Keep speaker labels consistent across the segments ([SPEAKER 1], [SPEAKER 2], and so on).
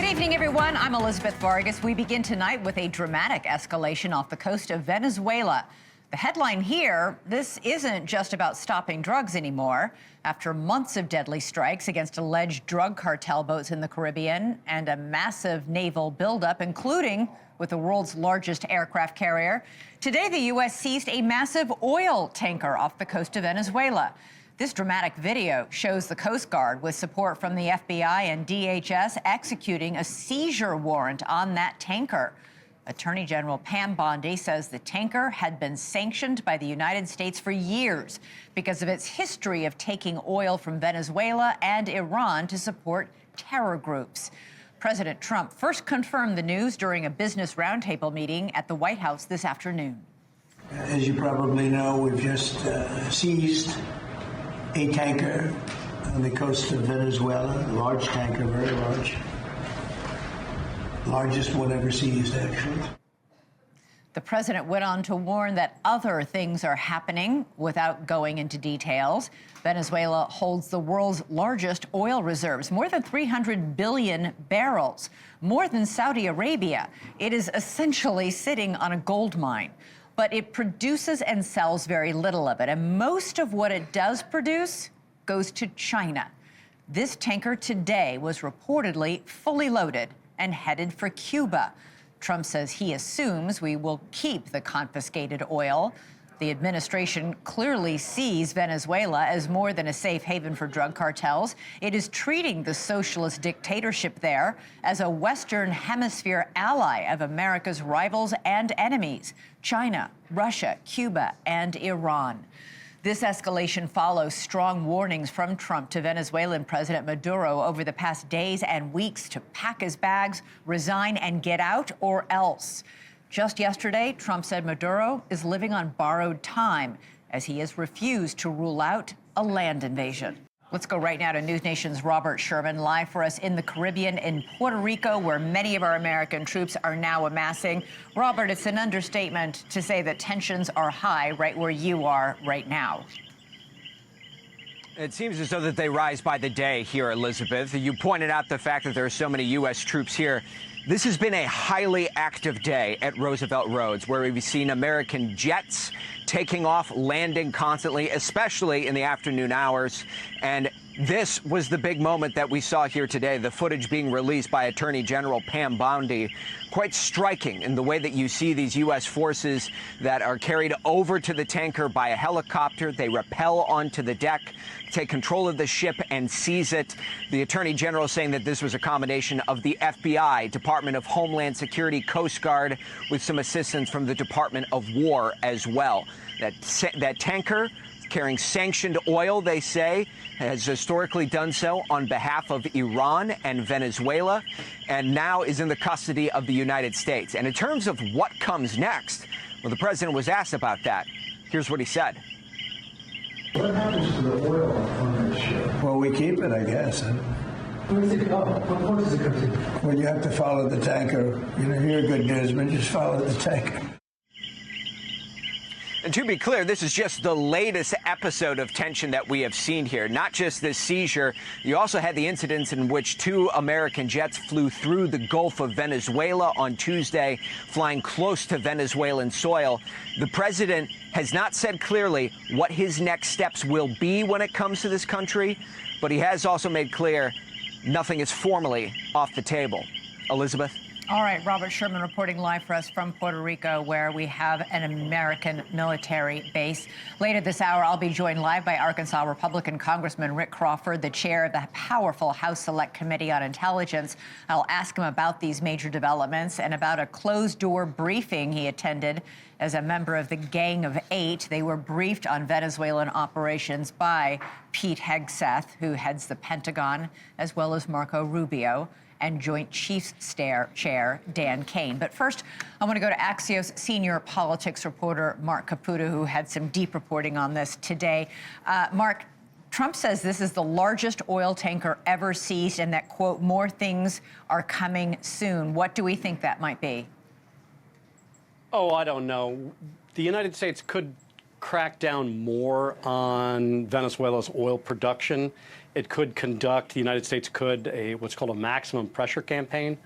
[SPEAKER 1] evening, everyone. I'm Elizabeth Vargas. We begin tonight with a dramatic escalation off the coast of Venezuela. The headline here, this isn't just about stopping drugs anymore. After months of deadly strikes against alleged drug cartel boats in the Caribbean and a massive naval buildup, including with the world's largest aircraft carrier, today the U.S. seized a massive oil tanker off the coast of Venezuela. This dramatic video shows the Coast Guard, with support from the FBI and DHS, executing a seizure warrant on that tanker. Attorney General Pam Bondi says the tanker had been sanctioned by the United States for years because of its history of taking oil from Venezuela and Iran to support terror groups. President Trump first confirmed the news during a business roundtable meeting at the White House this afternoon.
[SPEAKER 2] As you probably know, we've just seized a tanker on the coast of Venezuela, a large tanker, very large. Largest one ever seized, actually.
[SPEAKER 1] The president went on to warn that other things are happening without going into details. Venezuela holds the world's largest oil reserves, more than 300 billion barrels, more than Saudi Arabia. It is essentially sitting on a gold mine. But it produces and sells very little of it, and most of what it does produce goes to China. This tanker today was reportedly fully loaded and headed for Cuba. Trump says he assumes we will keep the confiscated oil. The administration clearly sees Venezuela as more than a safe haven for drug cartels. It is treating the socialist dictatorship there as a Western Hemisphere ally of America's rivals and enemies: China, Russia, Cuba, and Iran. This escalation follows strong warnings from Trump to Venezuelan President Maduro over the past days and weeks to pack his bags, resign, and get out, or else. Just yesterday, Trump said Maduro is living on borrowed time as he has refused to rule out a land invasion. Let's go right now to NewsNation's Robert Sherman, live for us in the Caribbean, in Puerto Rico, where many of our American troops are now amassing. Robert, it's an understatement to say that tensions are high right where you are right now.
[SPEAKER 3] It seems as though that they rise by the day here, Elizabeth. You pointed out the fact that there are so many U.S. troops here. This has been a highly active day at Roosevelt Roads, where we've seen American jets taking off, landing constantly, especially in the afternoon hours. And this was the big moment that we saw here today, the footage being released by Attorney General Pam Bondi. Quite striking in the way that you see these U.S. forces that are carried over to the tanker by a helicopter. They rappel onto the deck, take control of the ship, and seize it. The Attorney General saying that this was a combination of the FBI, Department of Homeland Security, Coast Guard, with some assistance from the Department of War as well. That tanker, carrying sanctioned oil, they say, has historically done so on behalf of Iran and Venezuela, and now is in the custody of the United States. And in terms of what comes next, well, the president was asked about that. Here's what he said.
[SPEAKER 4] What happens to the oil on this ship?
[SPEAKER 2] Well, we keep it, I guess.
[SPEAKER 4] Where does it go? What port does it go to?
[SPEAKER 2] Well, you have to follow the tanker. You know, you're a good newsman, just follow the tanker.
[SPEAKER 3] And to be clear, this is just the latest episode of tension that we have seen here. Not just this seizure. You also had the incidents in which 2 American jets flew through the Gulf of Venezuela on Tuesday, flying close to Venezuelan soil. The president has not said clearly what his next steps will be when it comes to this country, but he has also made clear nothing is formally off the table. Elizabeth?
[SPEAKER 1] All right, Robert Sherman reporting live for us from Puerto Rico, where we have an American military base. Later this hour, I'll be joined live by Arkansas Republican Congressman Rick Crawford, the chair of the powerful House Select Committee on Intelligence. I'll ask him about these major developments and about a closed-door briefing he attended as a member of the Gang of Eight. They were briefed on Venezuelan operations by Pete Hegseth, who heads the Pentagon, as well as Marco Rubio, and Joint Chiefs Chair Dan Kane. But first, I want to go to Axios senior politics reporter Mark Caputo, who had some deep reporting on this today. Mark, Trump says this is the largest oil tanker ever seized and that, quote, more things are coming soon. What do we think that might be?
[SPEAKER 5] Oh, I don't know. The United States could crack down more on Venezuela's oil production It could conduct, the United States could, what's called a maximum pressure campaign,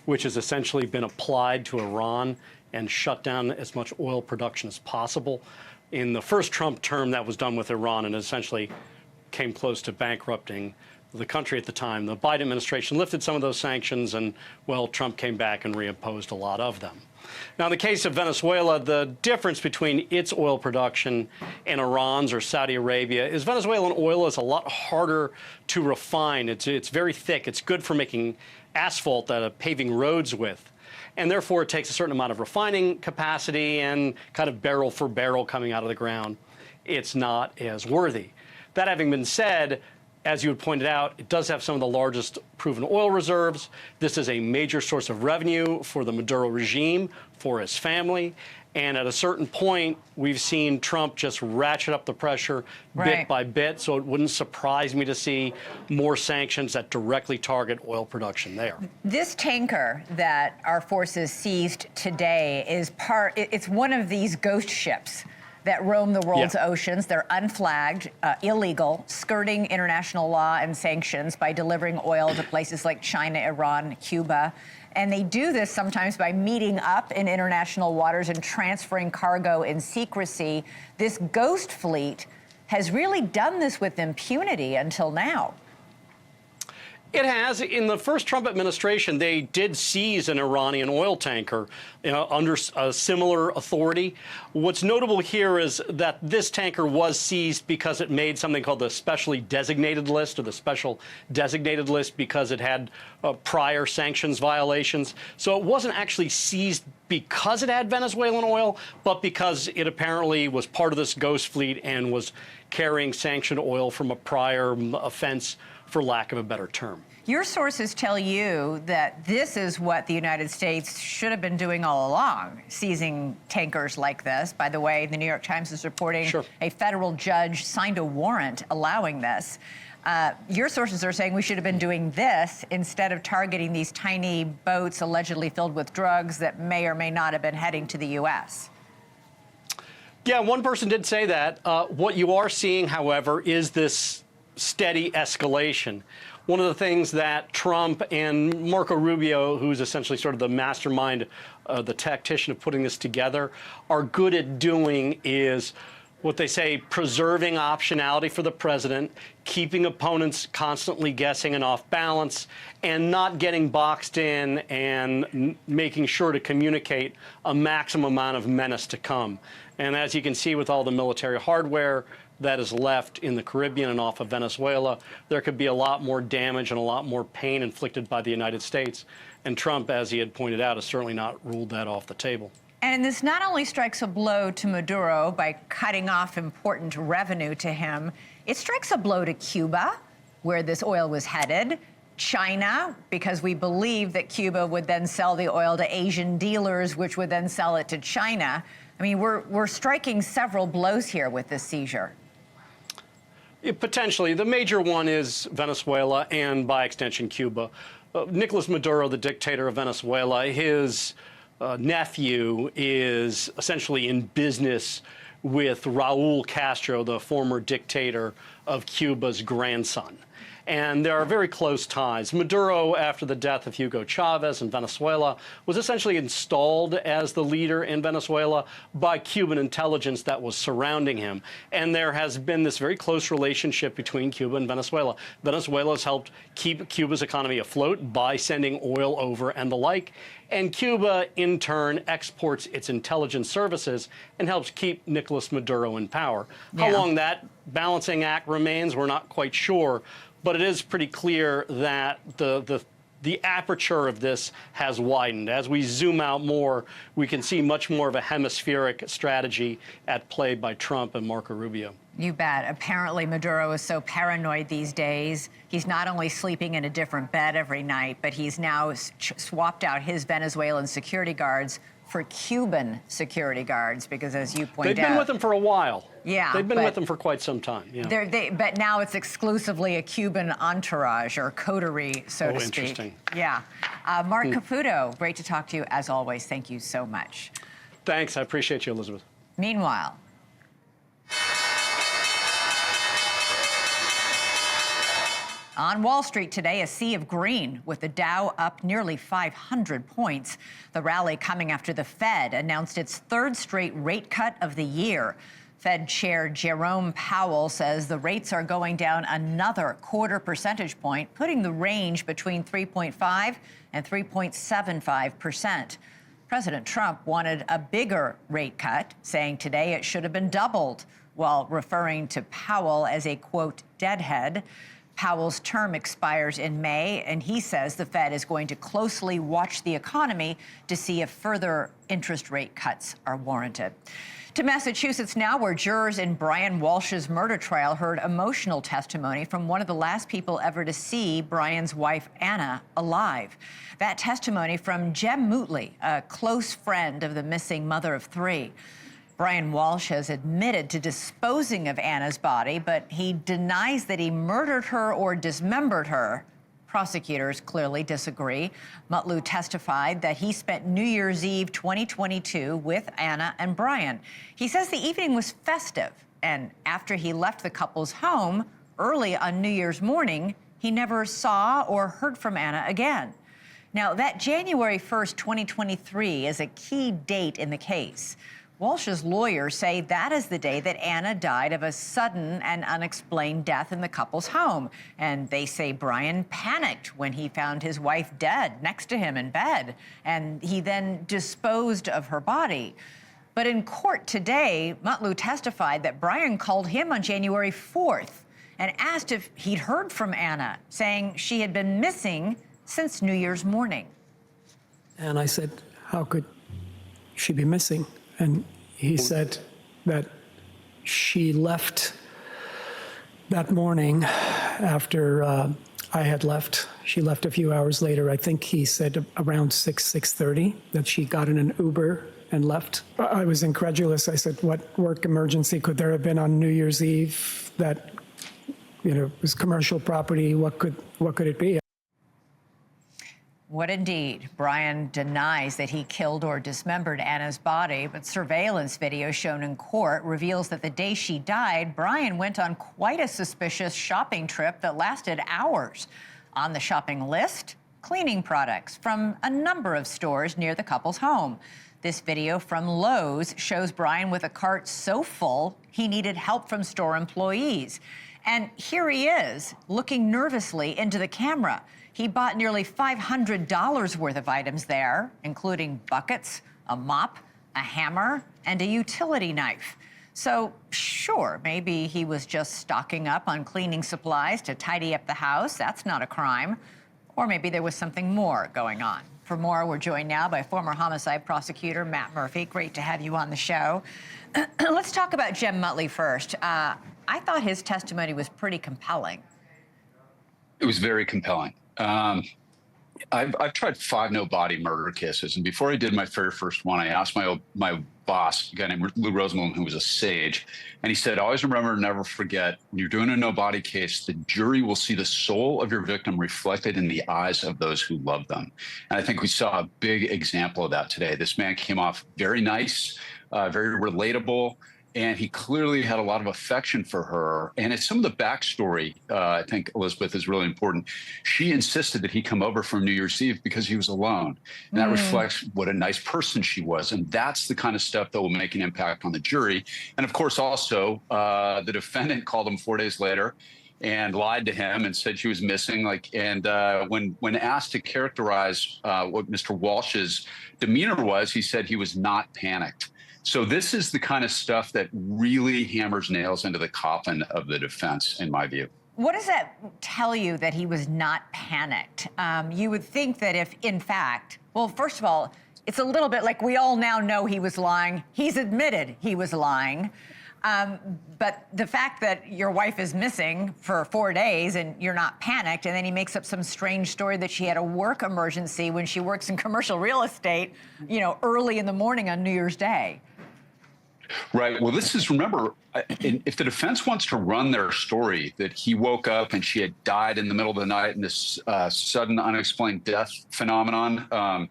[SPEAKER 5] which has essentially been applied to Iran and shut down as much oil production as possible. In the first Trump term, that was done with Iran and essentially came close to bankrupting the country at the time. The Biden administration lifted some of those sanctions, and, well, Trump came back and reimposed a lot of them. Now, in the case of Venezuela, the difference between its oil production and Iran's or Saudi Arabia is Venezuelan oil is a lot harder to refine. It's very thick. It's good for making asphalt, paving roads with. And therefore, it takes a certain amount of refining capacity and kind of barrel for barrel coming out of the ground. It's not as worthy. That having been said, as you had pointed out, it does have some of the largest proven oil reserves. This is a major source of revenue for the Maduro regime, for his family. And at a certain point, we've seen Trump just ratchet up the pressure bit by bit. So it wouldn't surprise me to see more sanctions that directly target oil production there.
[SPEAKER 1] This tanker that our forces seized today it's one of these ghost ships that roam the world's oceans. They're unflagged, illegal, skirting international law and sanctions by delivering oil to places like China, Iran, Cuba. And they do this sometimes by meeting up in international waters and transferring cargo in secrecy. This ghost fleet has really done this with impunity until now.
[SPEAKER 5] It has. In the first Trump administration, they did seize an Iranian oil tanker under a similar authority. What's notable here is that this tanker was seized because it made something called the specially designated list, or the special designated list, because it had prior sanctions violations. So it wasn't actually seized because it had Venezuelan oil, but because it apparently was part of this ghost fleet and was carrying sanctioned oil from a prior offense, for lack of a better term.
[SPEAKER 1] Your sources tell you that this is what the United States should have been doing all along, seizing tankers like this. By the way, the New York Times is reporting a federal judge signed a warrant allowing this. Your sources are saying we should have been doing this instead of targeting these tiny boats allegedly filled with drugs that may or may not have been heading to the U.S.
[SPEAKER 5] Yeah, one person did say that. What you are seeing, however, is this steady escalation. One of the things that Trump and Marco Rubio, who's essentially sort of the mastermind, the tactician of putting this together, are good at doing is what they say, preserving optionality for the president, keeping opponents constantly guessing and off balance, and not getting boxed in, and making sure to communicate a maximum amount of menace to come. And as you can see with all the military hardware that is left in the Caribbean and off of Venezuela, there could be a lot more damage and a lot more pain inflicted by the United States. And Trump, as he had pointed out, has certainly not ruled that off the table.
[SPEAKER 1] And this not only strikes a blow to Maduro by cutting off important revenue to him, it strikes a blow to Cuba, where this oil was headed, China, because we believe that Cuba would then sell the oil to Asian dealers, which would then sell it to China. I mean, we're striking several blows here with this seizure.
[SPEAKER 5] Potentially. The major one is Venezuela and, by extension, Cuba. Nicolas Maduro, the dictator of Venezuela, his nephew is essentially in business with Raul Castro, the former dictator of Cuba's grandson. And there are very close ties. Maduro, after the death of Hugo Chavez in Venezuela, was essentially installed as the leader in Venezuela by Cuban intelligence that was surrounding him. And there has been this very close relationship between Cuba and Venezuela. Venezuela has helped keep Cuba's economy afloat by sending oil over and the like. And Cuba, in turn, exports its intelligence services and helps keep Nicolas Maduro in power. How long that balancing act remains, we're not quite sure. But it is pretty clear that the aperture of this has widened. As we zoom out more, we can see much more of a hemispheric strategy at play by Trump and Marco Rubio.
[SPEAKER 1] You bet. Apparently, Maduro is so paranoid these days. He's not only sleeping in a different bed every night, but he's now swapped out his Venezuelan security guards for Cuban security guards, because as you point out,
[SPEAKER 5] they've been with him for a while.
[SPEAKER 1] Yeah,
[SPEAKER 5] they've been with him for quite some time. Yeah.
[SPEAKER 1] But now it's exclusively a Cuban entourage, or coterie, so to speak.
[SPEAKER 5] Interesting.
[SPEAKER 1] Yeah. Mark Caputo, great to talk to you as always. Thank you so much.
[SPEAKER 5] Thanks. I appreciate you, Elizabeth.
[SPEAKER 1] Meanwhile, On Wall Street today, a sea of green, with the Dow up nearly 500 points. The rally coming after the Fed announced its third straight rate cut of the year. Fed Chair Jerome Powell says the rates are going down another quarter percentage point, putting the range between 3.5 and 3.75%. President Trump wanted a bigger rate cut, saying today it should have been doubled, while referring to Powell as a, quote, deadhead. Powell's term expires in May, and he says the Fed is going to closely watch the economy to see if further interest rate cuts are warranted. To Massachusetts now, where jurors in Brian Walsh's murder trial heard emotional testimony from one of the last people ever to see Brian's wife, Anna, alive. That testimony from Jem Mootley, a close friend of the missing mother of three. Brian Walsh has admitted to disposing of Anna's body, but he denies that he murdered her or dismembered her. Prosecutors clearly disagree. Mootley testified that he spent New Year's Eve 2022 with Anna and Brian. He says the evening was festive, and after he left the couple's home early on New Year's morning, he never saw or heard from Anna again. Now, that January 1st, 2023 is a key date in the case. Walsh's lawyers say that is the day that Anna died of a sudden and unexplained death in the couple's home. And they say Brian panicked when he found his wife dead next to him in bed, and he then disposed of her body. But in court today, Mootley testified that Brian called him on January 4th and asked if he'd heard from Anna, saying she had been missing since New Year's morning.
[SPEAKER 6] And I said, how could she be missing? And he said that she left that morning after I had left. She left a few hours later. I think he said around 6:30, that she got in an Uber and left. I was incredulous. I said, what work emergency could there have been on New Year's Eve that, was commercial property? What could it be?
[SPEAKER 1] What indeed? Brian denies that he killed or dismembered Anna's body, but surveillance video shown in court reveals that the day she died, Brian went on quite a suspicious shopping trip that lasted hours. On the shopping list, cleaning products from a number of stores near the couple's home. This video from Lowe's shows Brian with a cart so full he needed help from store employees. And here he is, looking nervously into the camera. He bought nearly $500 worth of items there, including buckets, a mop, a hammer, and a utility knife. So, sure, maybe he was just stocking up on cleaning supplies to tidy up the house. That's not a crime. Or maybe there was something more going on. For more, we're joined now by former homicide prosecutor Matt Murphy. Great to have you on the show. Let's talk about Jem Mootley first. I thought his testimony was pretty compelling.
[SPEAKER 7] It was very compelling. I've tried 5 no-body murder cases, and before I did my very first one, I asked my boss, a guy named Lou Rosenblum, who was a sage, and he said, always remember, never forget, when you're doing a no-body case, the jury will see the soul of your victim reflected in the eyes of those who love them. And I think we saw a big example of that today. This man came off very nice, very relatable, and he clearly had a lot of affection for her. And it's some of the backstory, I think, Elizabeth, is really important. She insisted that he come over for New Year's Eve because he was alone. And that reflects what a nice person she was. And that's the kind of stuff that will make an impact on the jury. And of course, also, the defendant called him 4 days later and lied to him and said she was missing. When asked to characterize what Mr. Walsh's demeanor was, he said he was not panicked. So this is the kind of stuff that really hammers nails into the coffin of the defense, in my view.
[SPEAKER 1] What does that tell you that he was not panicked? You would think that if, in fact, well, first of all, it's a little bit like we all now know he was lying. He's admitted he was lying. But the fact that your wife is missing for 4 days and you're not panicked, and then he makes up some strange story that she had a work emergency when she works in commercial real estate, early in the morning on New Year's Day.
[SPEAKER 7] Right. Well, this is, remember, if the defense wants to run their story that he woke up and she had died in the middle of the night in this sudden unexplained death phenomenon,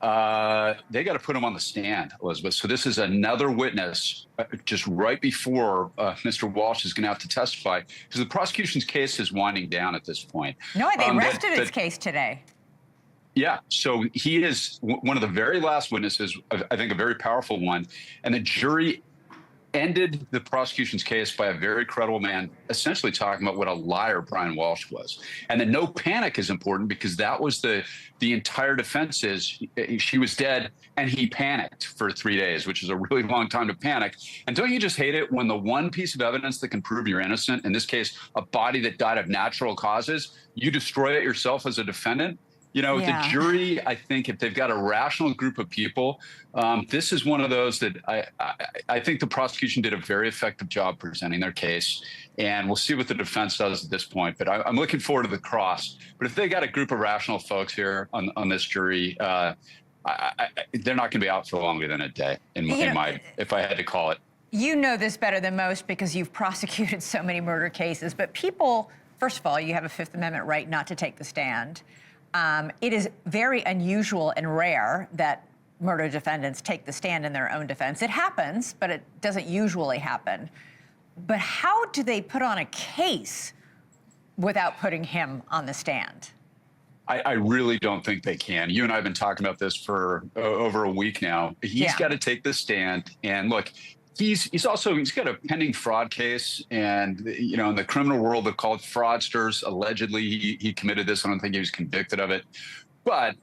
[SPEAKER 7] They got to put him on the stand, Elizabeth. So this is another witness just right before Mr. Walsh is going to have to testify, because the prosecution's case is winding down at this point.
[SPEAKER 1] No, they rested its case today.
[SPEAKER 7] Yeah, so he is one of the very last witnesses, I think a very powerful one, and the jury ended the prosecution's case by a very credible man essentially talking about what a liar Brian Walsh was. And the no panic is important because that was the entire defense is she was dead and he panicked for 3 days, which is a really long time to panic. And don't you just hate it when the one piece of evidence that can prove you're innocent, in this case, a body that died of natural causes, you destroy it yourself as a defendant? You know,
[SPEAKER 1] Yeah.
[SPEAKER 7] The jury, I think if they've got a rational group of people, this is one of those that I think the prosecution did a very effective job presenting their case. And we'll see what the defense does at this point. But I'm looking forward to the cross. But if they got a group of rational folks here on this jury, they're not going to be out for longer than a day, if I had to call it.
[SPEAKER 1] You know this better than most because you've prosecuted so many murder cases. But people, first of all, you have a Fifth Amendment right not to take the stand. It is very unusual and rare that murder defendants take the stand in their own defense. It happens, but it doesn't usually happen. But how do they put on a case without putting him on the stand?
[SPEAKER 7] I really don't think they can. You and I have been talking about this for over a week now. He's got to take the stand. And look, he's got a pending fraud case, and you know, in the criminal world, they're called fraudsters. Allegedly, he committed this. I don't think he was convicted of it. But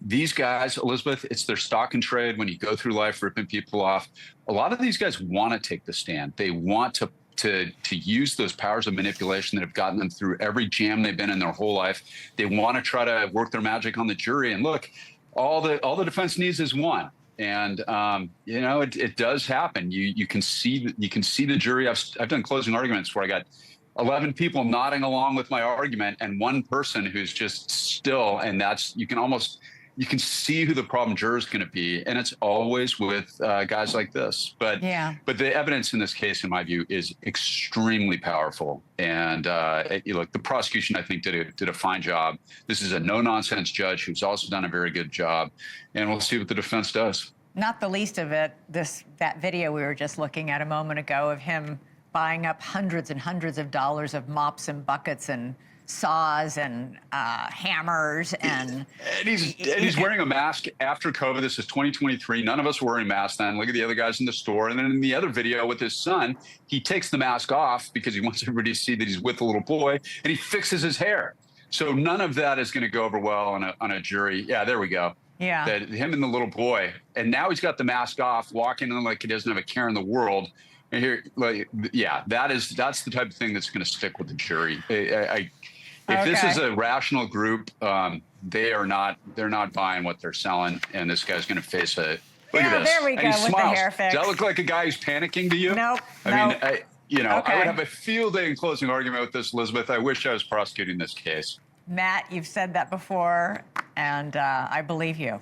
[SPEAKER 7] these guys, Elizabeth, it's their stock and trade. When you go through life ripping people off, a lot of these guys want to take the stand. They want to use those powers of manipulation that have gotten them through every jam they've been in their whole life. They want to try to work their magic on the jury. And look, all the defense needs is one. And you know, it does happen. You can see the jury. I've done closing arguments where I got 11 people nodding along with my argument and one person who's just still, and you can see who the problem juror is going to be, and it's always with guys like this. But the evidence in this case, in my view, is extremely powerful. And look, the prosecution, I think, did a fine job. This is a no-nonsense judge who's also done a very good job, and we'll see what the defense does.
[SPEAKER 1] Not the least of it, that video we were just looking at a moment ago of him buying up hundreds and hundreds of dollars of mops and buckets and saws and hammers and
[SPEAKER 7] he's wearing a mask after COVID. This is 2023. None of us were wearing masks then. Look at the other guys in the store. And then in the other video with his son, he takes the mask off because he wants everybody to see that he's with a little boy, and he fixes his hair. So none of that is going to go over well on a jury. Yeah, there we go.
[SPEAKER 1] Yeah.
[SPEAKER 7] That him and the little boy, and now he's got the mask off, walking in like he doesn't have a care in the world. And here, like, yeah, that's the type of thing that's going to stick with the jury. If this is a rational group, they're not buying what they're selling, and this guy's going to face a look at this.
[SPEAKER 1] There we go,
[SPEAKER 7] and he
[SPEAKER 1] with
[SPEAKER 7] smiles.
[SPEAKER 1] the hair fix.
[SPEAKER 7] Does that look like a guy who's panicking to you?
[SPEAKER 1] Nope.
[SPEAKER 7] I mean, I would have a field day in closing argument with this, Elizabeth. I wish I was prosecuting this case.
[SPEAKER 1] Matt, you've said that before, and I believe you.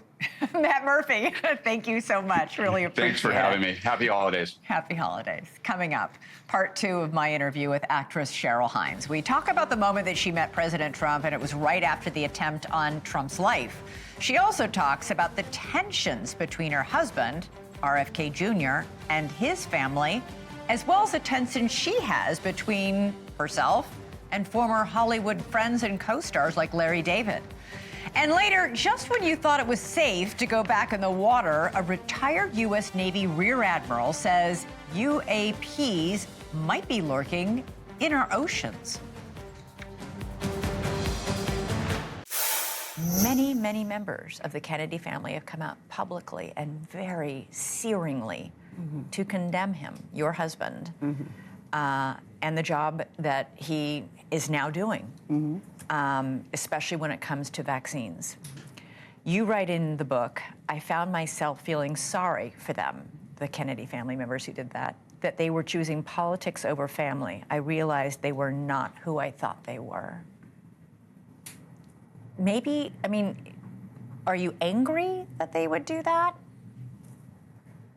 [SPEAKER 1] Matt Murphy, thank you so much. Really appreciate it.
[SPEAKER 7] Thanks for having me. Happy holidays.
[SPEAKER 1] Happy holidays. Coming up, part 2 of my interview with actress Cheryl Hines. We talk about the moment that she met President Trump, and it was right after the attempt on Trump's life. She also talks about the tensions between her husband, RFK Jr., and his family, as well as the tension she has between herself and former Hollywood friends and co-stars like Larry David. And later, just when you thought it was safe to go back in the water, a retired U.S. Navy Rear Admiral says UAPs might be lurking in our oceans. Many, many members of the Kennedy family have come out publicly and very searingly to condemn him, your husband, and the job that he is now doing, especially when it comes to vaccines. You write in the book, I found myself feeling sorry for them, the Kennedy family members who did that they were choosing politics over family. I realized they were not who I thought they were. Maybe, I mean, are you angry that they would do that?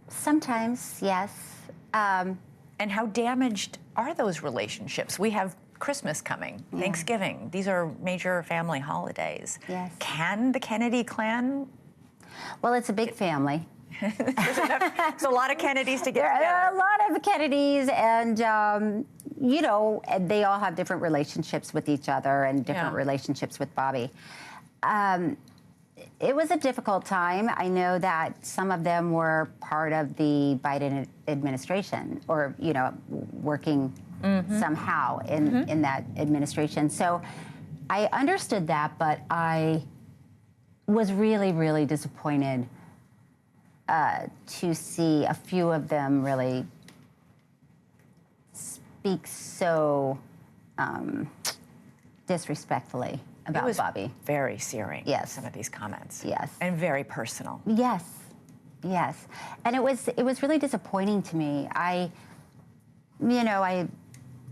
[SPEAKER 8] Sometimes, yes.
[SPEAKER 1] And how damaged are those relationships? We have Christmas coming, Thanksgiving. These are major family holidays.
[SPEAKER 8] Yes.
[SPEAKER 1] Can the Kennedy clan
[SPEAKER 8] Well, it's a big family.
[SPEAKER 1] It's a lot of Kennedys to get
[SPEAKER 8] There are a
[SPEAKER 1] together.
[SPEAKER 8] lot of Kennedys, and you know, they all have different relationships with each other and different relationships with Bobby. It was a difficult time. I know that some of them were part of the Biden administration, or you know, working somehow in that administration. So I understood that, but I was really, really disappointed to see a few of them really speak so disrespectfully about Bobby.
[SPEAKER 1] Very searing.
[SPEAKER 8] Yes.
[SPEAKER 1] Some of these comments.
[SPEAKER 8] Yes.
[SPEAKER 1] And very personal.
[SPEAKER 8] Yes, yes, and it was really disappointing to me.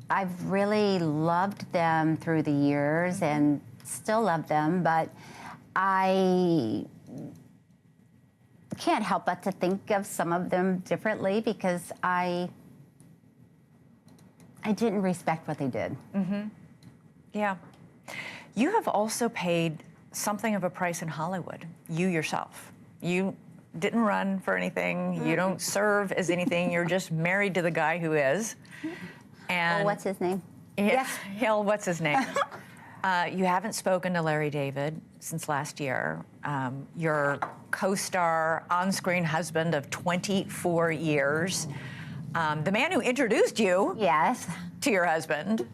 [SPEAKER 8] I've really loved them through the years and still love them, but I can't help but to think of some of them differently because I didn't respect what they did.
[SPEAKER 1] Yeah. You have also paid something of a price in Hollywood, you yourself. You didn't run for anything. You don't serve as anything. You're just married to the guy who is. And
[SPEAKER 8] What's his name?
[SPEAKER 1] Yes. Hill, what's his name? You haven't spoken to Larry David since last year. Your co-star, on-screen husband of 24 years. The man who introduced you
[SPEAKER 8] Yes.
[SPEAKER 1] to your husband.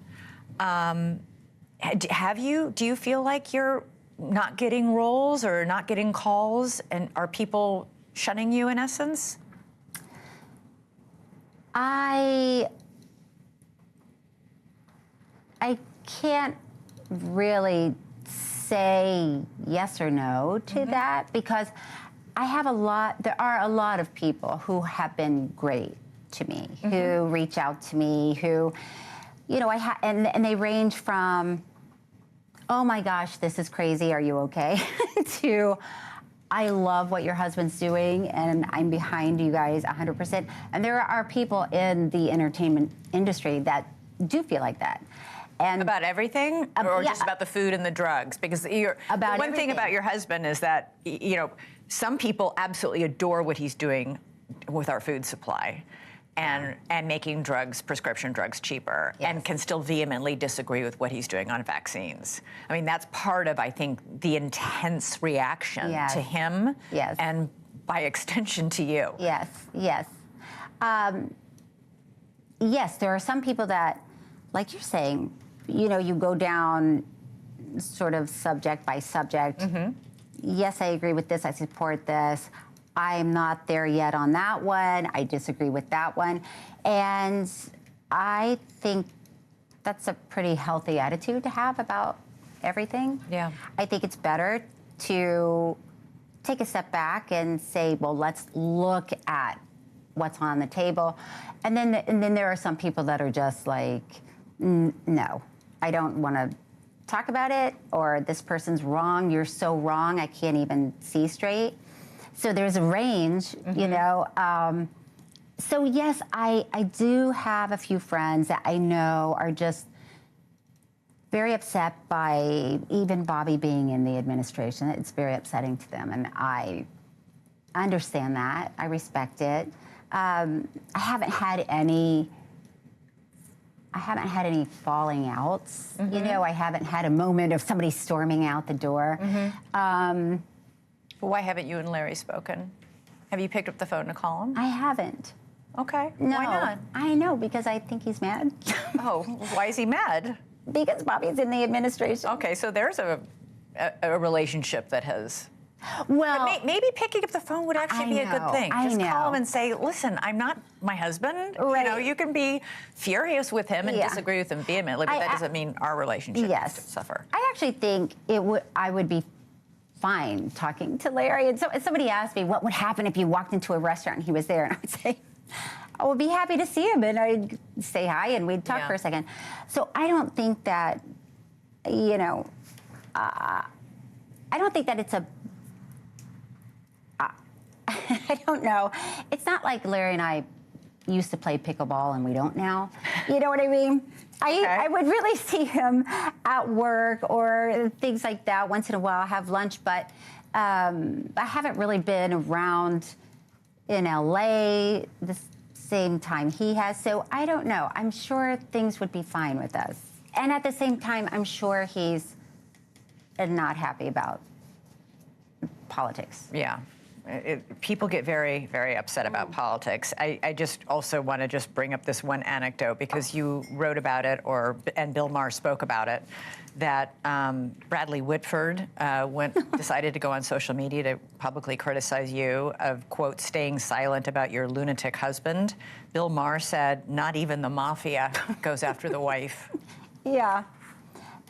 [SPEAKER 1] Do you feel like you're not getting roles or not getting calls, and are people shunning you in essence?
[SPEAKER 8] I can't really say yes or no to that because there are a lot of people who have been great to me, who reach out to me, who, you know, and they range from, oh my gosh, this is crazy, are you okay? to, I love what your husband's doing and I'm behind you guys 100%. And there are people in the entertainment industry that do feel like that. And
[SPEAKER 1] About everything, or just about the food and the drugs? Because one
[SPEAKER 8] everything.
[SPEAKER 1] thing about your husband is that, you know, some people absolutely adore what he's doing with our food supply and making prescription drugs cheaper, and can still vehemently disagree with what he's doing on vaccines. I mean, that's part of, I think, the intense reaction to him and by extension to you.
[SPEAKER 8] Yes, yes. Yes, there are some people that, like you're saying, you know, you go down sort of subject by subject. Yes, I agree with this, I support this. I'm not there yet on that one. I disagree with that one. And I think that's a pretty healthy attitude to have about everything.
[SPEAKER 1] Yeah.
[SPEAKER 8] I think it's better to take a step back and say, well, let's look at what's on the table. And then there are some people that are just like, no, I don't want to talk about it, or this person's wrong, you're so wrong, I can't even see straight. So there's a range, you know. So yes, I do have a few friends that I know are just very upset by even Bobby being in the administration. It's very upsetting to them, and I understand that. I respect it. I haven't had any falling outs. You know, I haven't had a moment of somebody storming out the door.
[SPEAKER 1] But why haven't you and Larry spoken? Have you picked up the phone to call him?
[SPEAKER 8] I haven't.
[SPEAKER 1] Okay.
[SPEAKER 8] No.
[SPEAKER 1] Why not?
[SPEAKER 8] I know, because I think he's mad.
[SPEAKER 1] Oh, why is he mad?
[SPEAKER 8] Because Bobby's in the administration.
[SPEAKER 1] Okay, so there's a relationship that has...
[SPEAKER 8] Well,
[SPEAKER 1] maybe picking up the phone would actually be a good thing.
[SPEAKER 8] I
[SPEAKER 1] Just
[SPEAKER 8] know.
[SPEAKER 1] call him and say, listen, I'm not my husband.
[SPEAKER 8] Right.
[SPEAKER 1] You know, you can be furious with him and disagree with him vehemently, but that doesn't mean our relationship has to suffer.
[SPEAKER 8] I actually think I would be fine talking to Larry. And so somebody asked me what would happen if you walked into a restaurant and he was there, and I would say, I would be happy to see him, and I'd say hi and we'd talk for a second. So I don't think that, you know, I don't think that it's a, I don't know. It's not like Larry and I used to play pickleball and we don't now. You know what I mean?
[SPEAKER 1] Okay.
[SPEAKER 8] I would really see him at work or things like that. Once in a while, have lunch, but I haven't really been around in LA the same time he has, so I don't know. I'm sure things would be fine with us. And at the same time, I'm sure he's not happy about politics.
[SPEAKER 1] Yeah. People get very, very upset about politics. I just also want to just bring up this one anecdote because you wrote about it, and Bill Maher spoke about it, that Bradley Whitford decided to go on social media to publicly criticize you of, quote, staying silent about your lunatic husband. Bill Maher said, not even the mafia goes after the wife.
[SPEAKER 8] Yeah,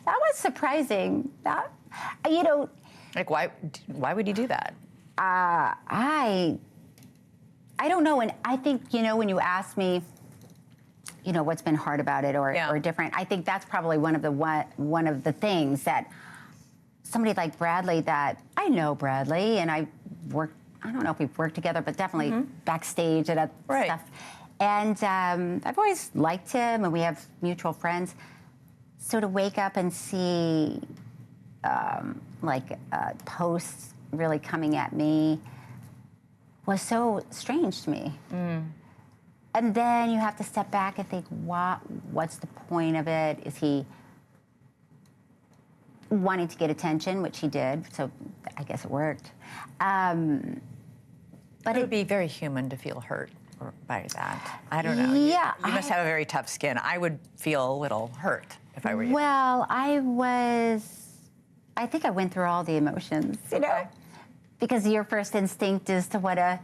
[SPEAKER 8] that was surprising. That, you know.
[SPEAKER 1] Like, why would you do that?
[SPEAKER 8] I don't know, and I think, you know, when you ask me, you know, what's been hard about it or different, I think that's probably one of the things that somebody like Bradley, that I know Bradley, and I don't know if we've worked together, but definitely backstage and stuff. And I've always liked him, and we have mutual friends. So to wake up and see posts really coming at me was so strange to me. And then you have to step back and think, what's the point of it? Is he wanting to get attention, which he did, so I guess it worked. But
[SPEAKER 1] it would be very human to feel hurt by that. I don't know.
[SPEAKER 8] Yeah.
[SPEAKER 1] You must have a very tough skin. I would feel a little hurt if I were you.
[SPEAKER 8] Well, I think I went through all the emotions, you know? Because your first instinct is to want to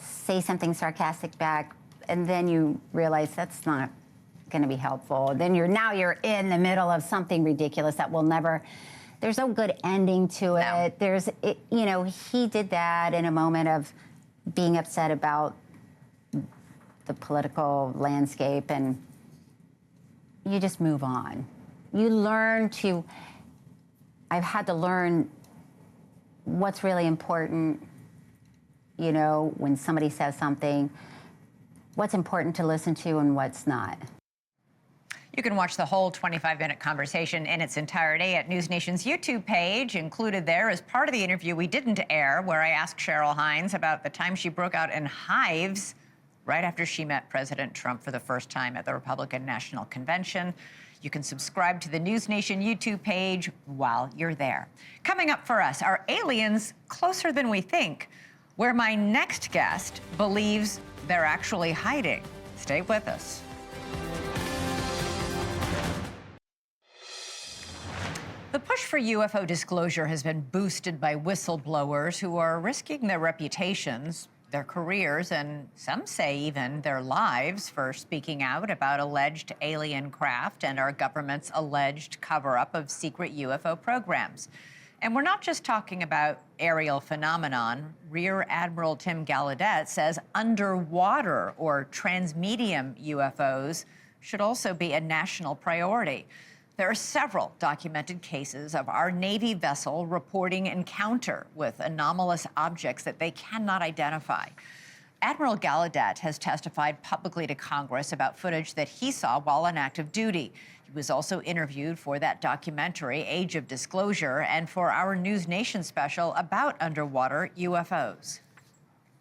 [SPEAKER 8] say something sarcastic back, and then you realize that's not going to be helpful. Then you're in the middle of something ridiculous that will never. There's no good ending to it. No. You know, he did that in a moment of being upset about the political landscape, and you just move on. You learn to. I've had to learn what's really important, you know, when somebody says something, what's important to listen to and what's not.
[SPEAKER 1] You can watch the whole 25-minute conversation in its entirety at NewsNation's YouTube page. Included there is part of the interview we didn't air, where I asked Cheryl Hines about the time she broke out in hives right after she met President Trump for the first time at the Republican National Convention. You can subscribe to the NewsNation YouTube page while you're there. Coming up for us, are aliens closer than we think? Where my next guest believes they're actually hiding. Stay with us. The push for UFO disclosure has been boosted by whistleblowers who are risking their reputations, their careers, and some say even their lives for speaking out about alleged alien craft and our government's alleged cover-up of secret UFO programs. And we're not just talking about aerial phenomenon. Rear Admiral Tim Gallaudet says underwater or transmedium UFOs should also be a national priority. There are several documented cases of our Navy vessel reporting encounter with anomalous objects that they cannot identify. Admiral Gallaudet has testified publicly to Congress about footage that he saw while on active duty. He was also interviewed for that documentary, Age of Disclosure, and for our NewsNation special about underwater UFOs.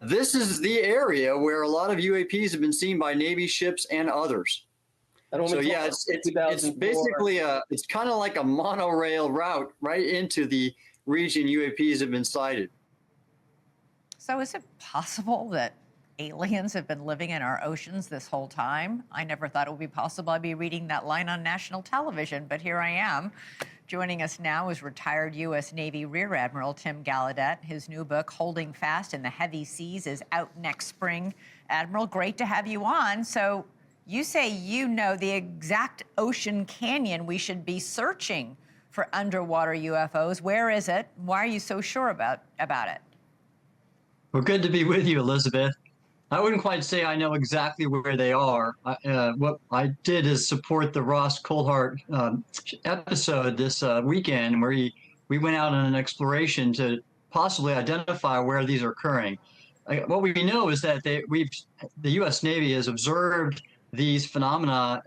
[SPEAKER 9] This is the area where a lot of UAPs have been seen by Navy ships and others. So yeah, it's basically it's kind of like a monorail route right into the region UAPs have been sighted.
[SPEAKER 1] So is it possible that aliens have been living in our oceans this whole time? I never thought it would be possible I'd be reading that line on national television, but here I am. Joining us now is retired U.S. Navy Rear Admiral Tim Gallaudet. His new book, Holding Fast in the Heavy Seas, is out next spring. Admiral, great to have you on. So you say you know the exact ocean canyon we should be searching for underwater UFOs. Where is it? Why are you so sure about it?
[SPEAKER 10] Well, good to be with you, Elizabeth. I wouldn't quite say I know exactly where they are. What I did is support the Ross Coulthart episode this weekend, where we went out on an exploration to possibly identify where these are occurring. What we know is that the U.S. Navy has observed these phenomena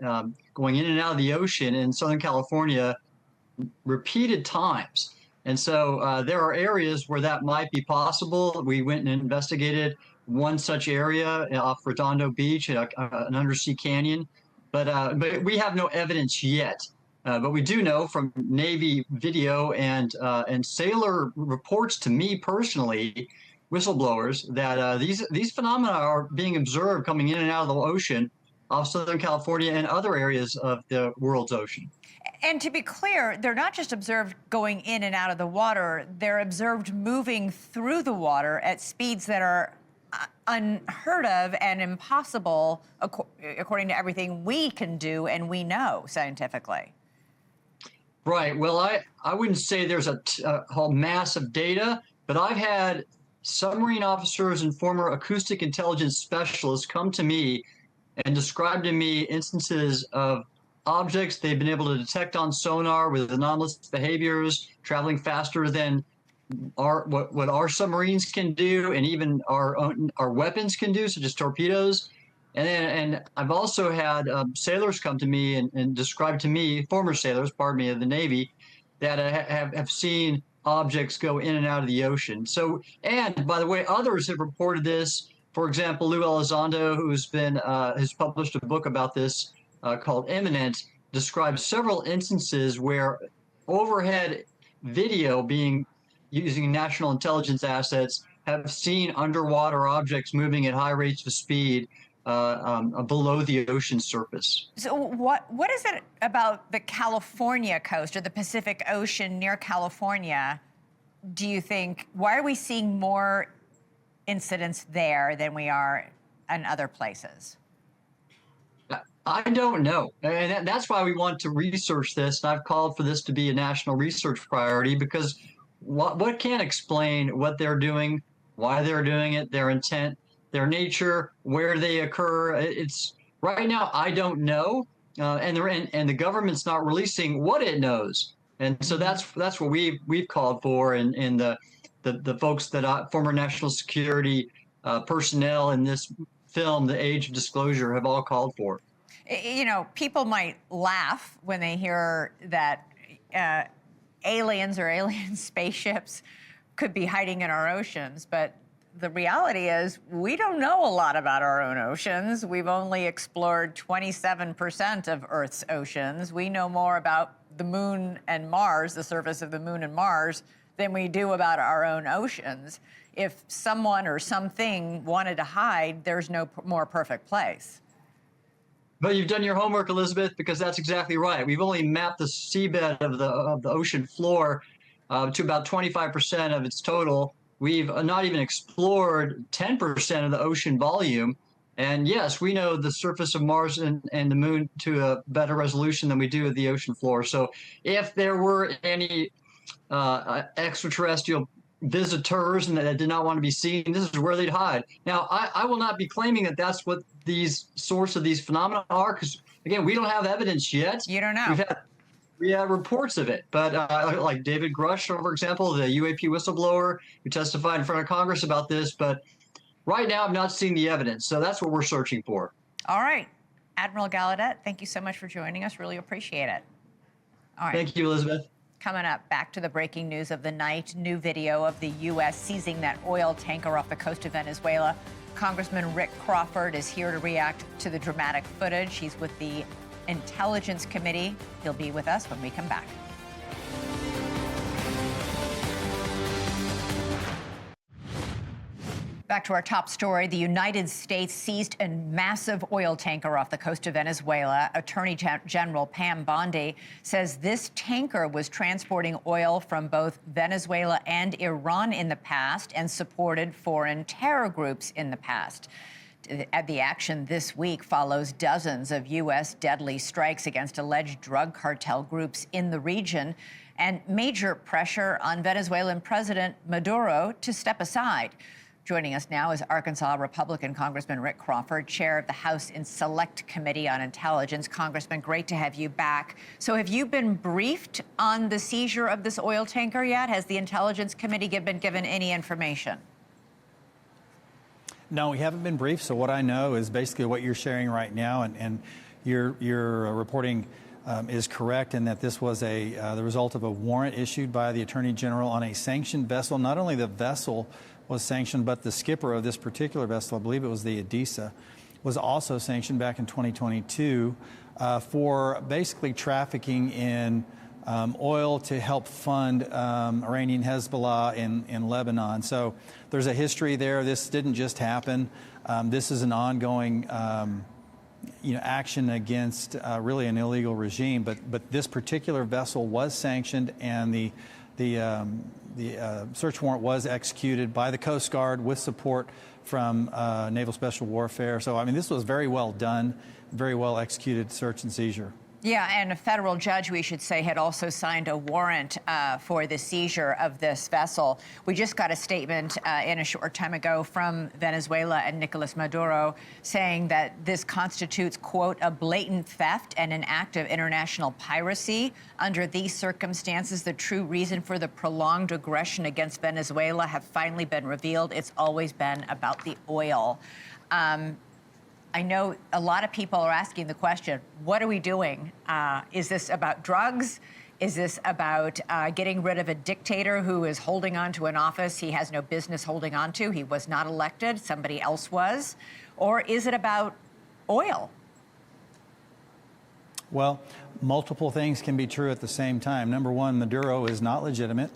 [SPEAKER 10] going in and out of the ocean in Southern California repeated times. And so there are areas where that might be possible. We went and investigated one such area off Redondo Beach, an undersea canyon, but we have no evidence yet. But we do know from Navy video and sailor reports to me personally, whistleblowers, that these phenomena are being observed coming in and out of the ocean off Southern California and other areas of the world's ocean.
[SPEAKER 1] And to be clear, they're not just observed going in and out of the water, they're observed moving through the water at speeds that are unheard of and impossible according to everything we can do and we know scientifically.
[SPEAKER 10] Right. Well, I wouldn't say there's a whole mass of data, but I've had submarine officers and former acoustic intelligence specialists come to me and describe to me instances of objects they've been able to detect on sonar with anomalous behaviors, traveling faster than what our submarines can do, and even our weapons can do, such as torpedoes. And I've also had sailors come to me and describe to me, former sailors, pardon me, of the Navy, that have seen objects go in and out of the ocean. So, and by the way, others have reported this. For example, Lou Elizondo, has published a book about this called Imminent, describes several instances where overhead video using national intelligence assets have seen underwater objects moving at high rates of speed below the ocean surface.
[SPEAKER 1] So what is it about the California coast or the Pacific Ocean near California, do you think, why are we seeing more incidents there than we are in other places?
[SPEAKER 10] I don't know. And that's why we want to research this. And I've called for this to be a national research priority, because what can explain what they're doing, why they're doing it, their intent, their nature, where they occur. It's right now, I don't know. And the government's not releasing what it knows. And so that's what we've called for, and the folks that former national security personnel in this film, The Age of Disclosure, have all called for.
[SPEAKER 1] You know, people might laugh when they hear that aliens or alien spaceships could be hiding in our oceans, but the reality is we don't know a lot about our own oceans. We've only explored 27% of Earth's oceans. We know more about the moon and Mars, the surface of the moon and Mars, than we do about our own oceans. If someone or something wanted to hide, there's no more perfect place.
[SPEAKER 10] But you've done your homework, Elizabeth, because that's exactly right. We've only mapped the seabed of the ocean floor to about 25% of its total. We've not even explored 10% of the ocean volume. And yes, we know the surface of Mars and the moon to a better resolution than we do of the ocean floor. So if there were any extraterrestrial visitors and that did not want to be seen, this is where they'd hide. Now, I will not be claiming that that's what these source of these phenomena are, because again, we don't have evidence yet.
[SPEAKER 1] You don't know.
[SPEAKER 10] We have reports of it, but like David Grush, for example, the UAP whistleblower who testified in front of Congress about this, but right now I've not seen the evidence, so that's what we're searching for.
[SPEAKER 1] All right. Admiral Gallaudet, thank you so much for joining us. Really appreciate it. All right.
[SPEAKER 10] Thank you, Elizabeth.
[SPEAKER 1] Coming up, back to the breaking news of the night. New video of the U.S. seizing that oil tanker off the coast of Venezuela. Congressman Rick Crawford is here to react to the dramatic footage. He's with the Intelligence Committee. He'll be with us when we come back. Back to our top story. The United States seized a massive oil tanker off the coast of Venezuela. Attorney General Pam Bondi says this tanker was transporting oil from both Venezuela and Iran in the past and supported foreign terror groups in the past. The action this week follows dozens of U.S. deadly strikes against alleged drug cartel groups in the region and major pressure on Venezuelan President Maduro to step aside. Joining us now is Arkansas Republican Congressman Rick Crawford, chair of the House Select Committee on Intelligence. Congressman, great to have you back. So have you been briefed on the seizure of this oil tanker yet? Has the Intelligence Committee been given any information?
[SPEAKER 11] No, we haven't been briefed. So what I know is basically what you're sharing right now, and your reporting is correct in that this was the result of a warrant issued by the Attorney General on a sanctioned vessel. Not only the vessel was sanctioned, but the skipper of this particular vessel, I believe it was the Odessa, was also sanctioned back in 2022 for basically trafficking in oil to help fund Iranian Hezbollah in Lebanon. So there's a history there. This didn't just happen. This is an ongoing action against really an illegal regime. But this particular vessel was sanctioned, and the search warrant was executed by the Coast Guard with support from Naval Special Warfare. So, I mean, this was very well done, very well executed search and seizure.
[SPEAKER 1] Yeah, and a federal judge, we should say, had also signed a warrant for the seizure of this vessel. We just got a statement in a short time ago from Venezuela and Nicolas Maduro saying that this constitutes, quote, a blatant theft and an act of international piracy. Under these circumstances, the true reason for the prolonged aggression against Venezuela have finally been revealed. It's always been about the oil. I know a lot of people are asking the question, what are we doing? Is this about drugs? Is this about getting rid of a dictator who is holding on to an office he has no business holding on to? He was not elected, somebody else was. Or is it about oil?
[SPEAKER 11] Well, multiple things can be true at the same time. Number one, Maduro is not legitimate.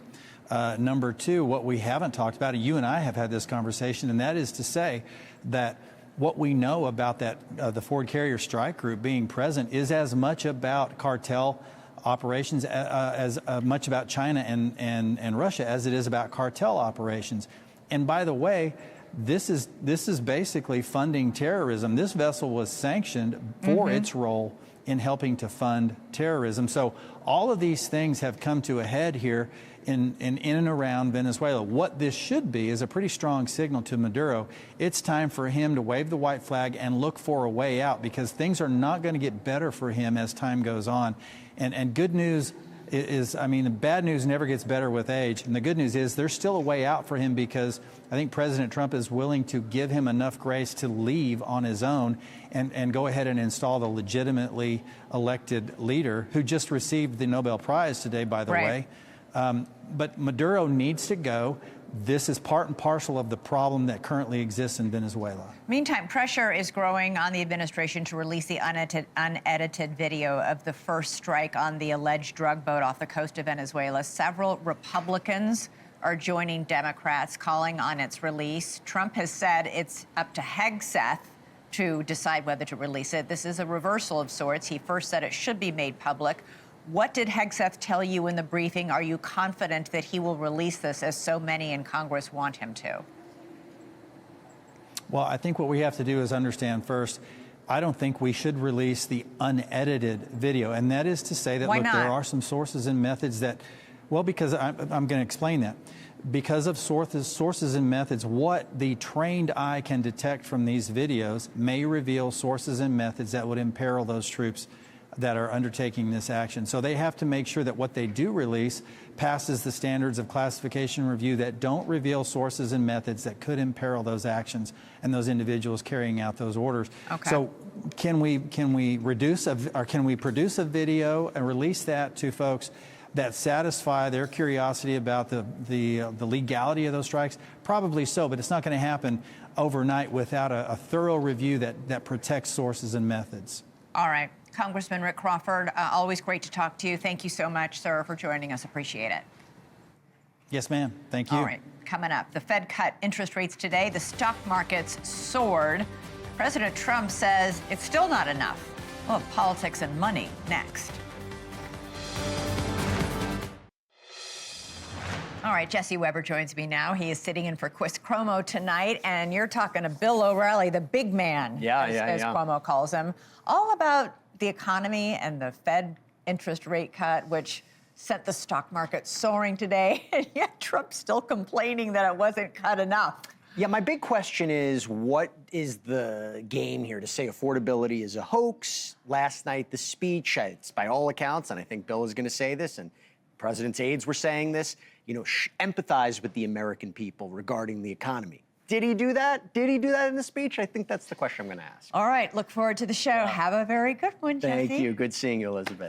[SPEAKER 11] Number two, what we haven't talked about, and you and I have had this conversation, and that is to say that what we know about that the Ford Carrier Strike Group being present is as much about cartel operations as much about China and Russia as it is about cartel operations. And by the way, this is basically funding terrorism. This vessel was sanctioned for its role in helping to fund terrorism. So all of these things have come to a head here in and around Venezuela. What this should be is a pretty strong signal to Maduro. It's time for him to wave the white flag and look for a way out, because things are not going to get better for him as time goes on. And good news is, I mean, the bad news never gets better with age. And the good news is there's still a way out for him, because I think President Trump is willing to give him enough grace to leave on his own and go ahead and install the legitimately elected leader who just received the Nobel Prize today, by the way. But Maduro needs to go. This is part and parcel of the problem that currently exists in Venezuela.
[SPEAKER 1] Meantime, pressure is growing on the administration to release the unedited video of the first strike on the alleged drug boat off the coast of Venezuela. Several Republicans are joining Democrats calling on its release. Trump has said it's up to Hegseth to decide whether to release it. This is a reversal of sorts. He first said it should be made public. What did Hegseth tell you in the briefing? Are you confident that he will release this, as so many in Congress want him to?
[SPEAKER 11] Well, I think what we have to do is understand first, I don't think we should release the unedited video. And that is to say that, look, there are some sources and methods that, well, because I'm going to explain that. Because of sources and methods, what the trained eye can detect from these videos may reveal sources and methods that would imperil those troops that are undertaking this action. So they have to make sure that what they do release passes the standards of classification review that don't reveal sources and methods that could imperil those actions and those individuals carrying out those orders.
[SPEAKER 1] Okay.
[SPEAKER 11] So can we produce a video and release that to folks that satisfy their curiosity about the legality of those strikes? Probably so, but it's not going to happen overnight without a thorough review that protects sources and methods.
[SPEAKER 1] All right. Congressman Rick Crawford, always great to talk to you. Thank you so much, sir, for joining us. Appreciate it.
[SPEAKER 11] Yes, ma'am. Thank you.
[SPEAKER 1] All right. Coming up, the Fed cut interest rates today. The stock markets soared. President Trump says it's still not enough. We'll have politics and money next. All right, Jesse Weber joins me now. He is sitting in for Chris Cuomo tonight, and you're talking to Bill O'Reilly, the big man, as Cuomo calls him, all about the economy and the Fed interest rate cut, which sent the stock market soaring today, and yet Trump's still complaining that it wasn't cut enough.
[SPEAKER 12] Yeah, my big question is, what is the game here? To say affordability is a hoax? Last night, the speech, it's by all accounts, and I think Bill is going to say this, and the president's aides were saying this, empathize with the American people regarding the economy. Did he do that? Did he do that in the speech? I think that's the question I'm going to ask.
[SPEAKER 1] All right, look forward to the show. Have a very good one, Jesse.
[SPEAKER 12] Thank you. Good seeing you, Elizabeth.